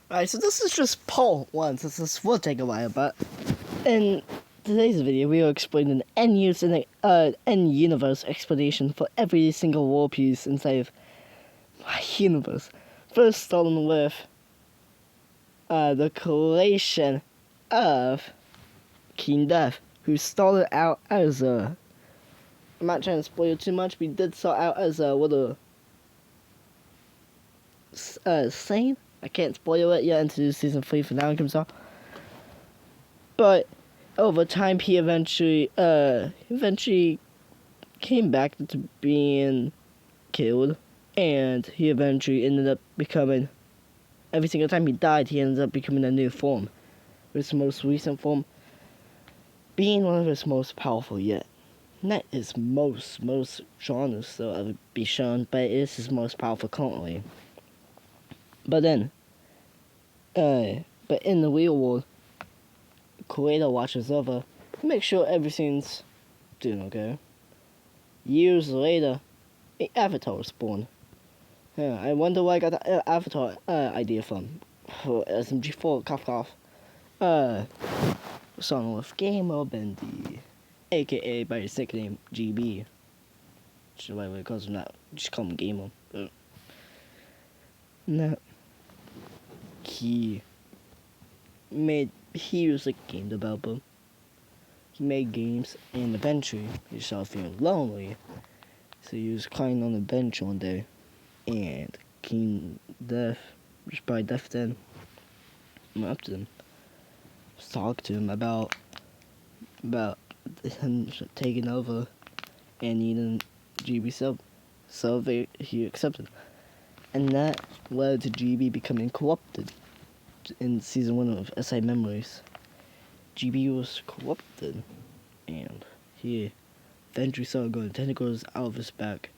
Alright, so this is just part 1, since this will take a while, but in today's video, we will explain an end-use and end-universe explanation for every single war piece inside of my universe. First, starting with the creation of King Death, who started out as a... I'm not trying to spoil too much, but he did start out as a little... Sane? I can't spoil it yet until season 3 finale comes out. But over time, he eventually came back to being killed, and he eventually ended up becoming. Every single time he died, he ended up becoming a new form. His most recent form being one of his most powerful yet. Not his most genres still ever be shown, but it is his most powerful currently. But then, but in the real world, Creator watches over, make sure everything's doing okay. Years later, an Avatar was born. Yeah, I wonder where I got the Avatar idea from. For SMG4, cough. Song with Gamer Bendy, aka by his nickname GB. Which is why we call him that. Just call him Gamer. But no. He was a game developer. He made games, and eventually he started feeling lonely. So he was crying on the bench one day, and King Death, which probably Death then, went up to him, talked to him about him taking over and needing GB sub. So he accepted. And that led to GB becoming corrupted. In season 1 of SI Memories, GB was corrupted, and he eventually started going tentacles out of his back.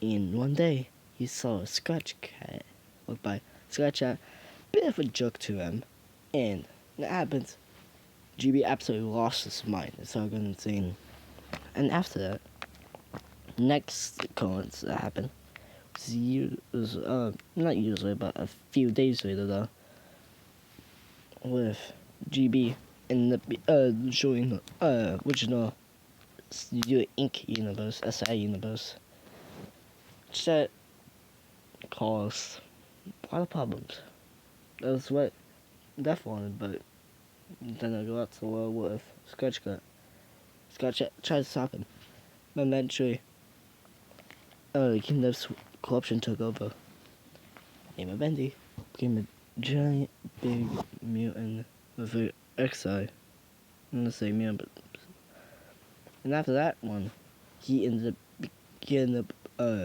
And one day, he saw a Scratch Cat walk by. Scratch Cat, bit of a joke to him, and that happens. GB absolutely lost his mind and started going insane. And after that, next occurrence that happened was not years later, but a few days later though, with GB in the showing original Studio Inc. universe, SI universe, which that caused a lot of problems. That's what Death wanted, but then I got to war with Scratch Cat. Scratch Cat tried to stop him, but eventually, King Death's corruption took over. Gamer Bendy became a giant, big mutant with an XI. I'm gonna say mutant, but... And after that one, he ended up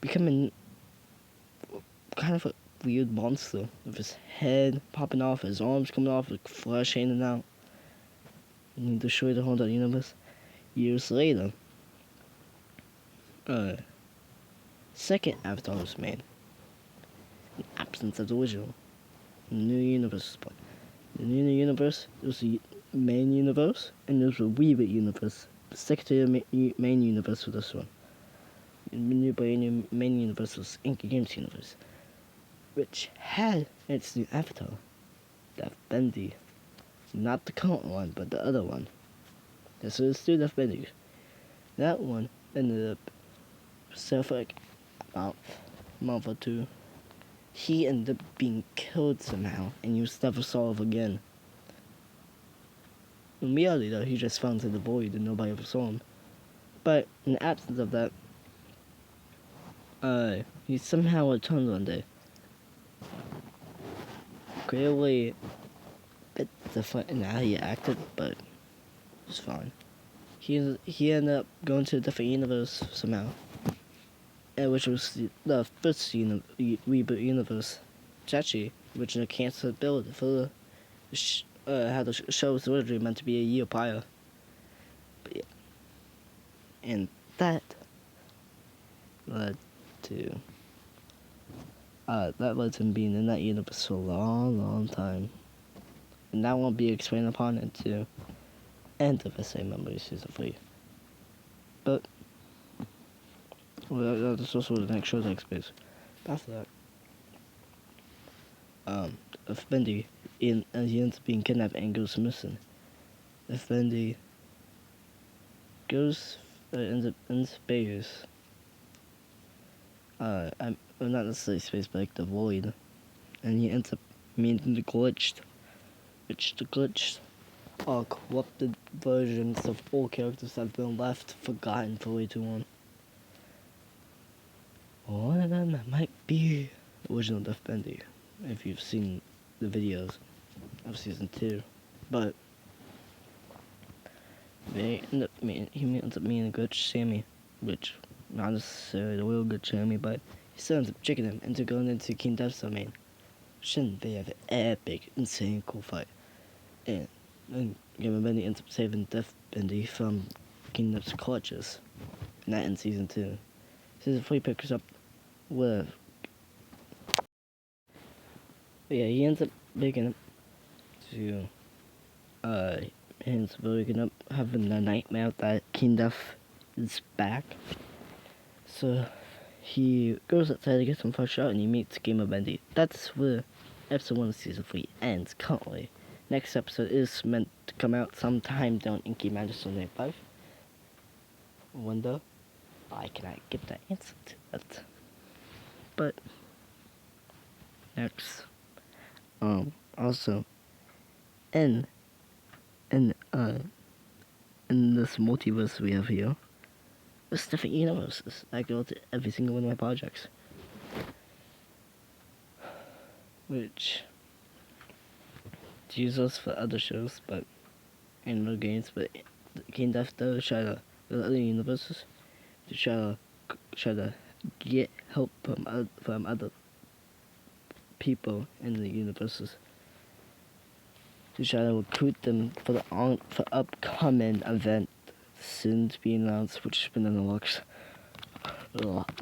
becoming kind of a weird monster with his head popping off, his arms coming off, like flesh hanging out. And he destroyed the whole universe. Years later, second Avatar was made. In absence of the original. The new universe was born. The new universe, there was the main universe, and there was a Weebit universe. Stick to the main universe for this one. The new main universe was Inky Games universe, which had its new Avatar, Death Bendy. Not the current one, but the other one. This was still Death Bendy. That one ended up for like about a month or two. He ended up being killed somehow, and he was never saw of again. In reality, though, he just fell into the void and nobody ever saw him. But in the absence of that, he somehow returned one day. Clearly a bit different in how he acted, but it's fine. He ended up going to a different universe somehow, which was the first reboot universe. It's actually originally canceled build for how the show was originally meant to be a year prior. But yeah. And that led to him being in that universe for a long time. And that won't be explained upon until end of SA Memories Season 3. But well, that's also the next show takes place. After that, Effendi, he ends up being kidnapped and goes missing. Effendi goes ends up in space. Well, not necessarily space, but like the void, and he ends up meeting the glitched, which the glitched are corrupted versions of all characters that have been left forgotten for way too long. One of them might be original Death Bendy, if you've seen the videos of season 2, but he ends up meeting a glitched Sammy, which not necessarily the real good Sammy, but he still ends up tricking him into going into King Death's domain. Shouldn't they have an epic, insane cool fight? And then Game Bendy ends up saving Death Bendy from King Death's clutches. And that in season 2. Season 3 picks up with. But yeah, he ends up waking up to. He ends up waking up having a nightmare that King Death is back. So he goes outside to get some fresh air and he meets Gamer Bendy. That's where episode 1 of season 3 ends currently. Next episode is meant to come out sometime down Inky Madison 5. Wonder, I cannot give that answer to that. But next, also in this multiverse we have here, there's different universes that go to every single one of my projects, which use us for other shows, but in other games. But King Death does try to go to other universes to try to get help from other people in the universes to try to recruit them for the upcoming event soon to be announced, which has been in the works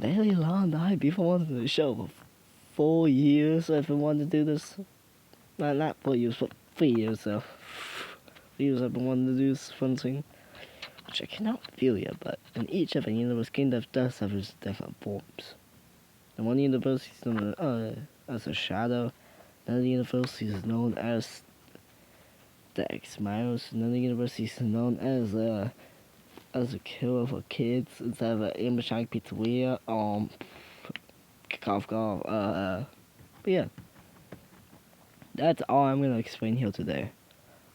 very long time. People wanted the show for 4 years. I've been wanting to do this. Not 4 years, but 3 years though. 3 years I've been wanting to do this fun thing, which I cannot feel yet. But in each of the universe, King Death does have his different forms. In one universe, he's known as a shadow. Another universe, he's known as the X-Miles. Another universe, he's known as a killer for kids inside of an animatronic pizzeria. Cough. But yeah, that's all I'm gonna explain here today.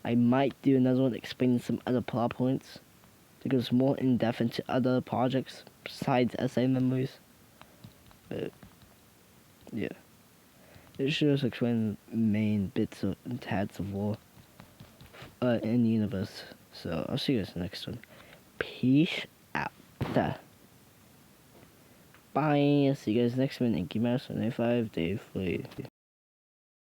I might do another one explaining some other plot points that goes more in depth into other projects besides SA memories. But yeah, it should just explain the main bits and tads of lore in the universe. So I'll see you guys next one. Peace out. Bye. See you guys next one. Thank you, Mouse 95 Day 3.